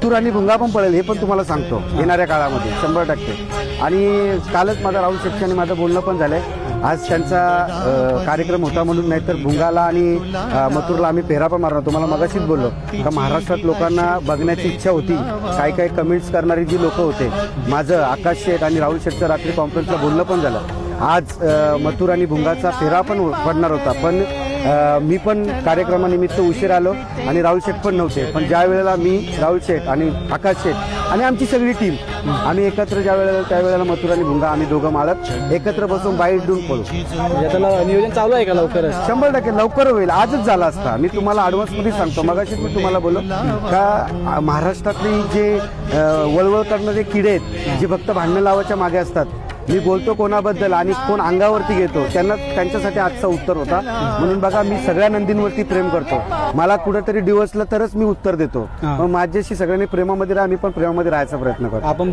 तूर आणि भुंगा पण पळेल हे पण तुम्हाला सांगतो येणाऱ्या काळामध्ये 100%. आणि कालच माझा राहुल शेट्टी आणि माझं बोलणं पण झालंय. आज त्यांचा कार्यक्रम होता म्हणून, नाहीतर भुंगाला आणि मथुरला आम्ही पेहरा पण मारणार. तुम्हाला मगाशीच बोललो का महाराष्ट्रात लोकांना बघण्याची इच्छा होती. काही काही कमेंट्स करणारी जी लोक होते, माझं आकाश शेठ आणि राहुल शेठचं रात्री कॉन्फरन्सला बोलणं पण झालं. आज मथुर आणि भुंगाचा फेरा पण पडणार होता, पण मी पण कार्यक्रमानिमित्त उशीर आलो आणि राहुल शेठ पण नव्हते. पण ज्या वेळेला मी, राहुल शेठ आणि आकाश शेठ आणि आमची सगळी टीम आम्ही एकत्र ज्या वेळेला, त्यावेळेला मथुर आणि भुंगा आम्ही दोघं मालक एकत्र बसून बाईट देऊन पळू. त्याला नियोजन चालू आहे का लवकरच? 100% लवकर होईल. आजच झाला असता. मी तुम्हाला ॲडव्हान्समध्ये सांगतो. मगाशीच मी तुम्हाला बोललो का महाराष्ट्रातली जे वळवळ करणारे किडे आहेत, जे फक्त भांडणं लावायच्या मागे असतात, मी बोलतो कोणाबद्दल आणि कोण अंगावरती घेतो त्यांच्यासाठी आजचा उत्तर होता. म्हणून बघा, मी सगळ्या नंदींवरती प्रेम करतो. मला कुठेतरी डिवचलं तरच मी उत्तर देतो. मग माझ्याशी सगळ्यांनी प्रेमामध्ये राहा, मी पण प्रेमामध्ये राहायचा प्रयत्न करतो. आपण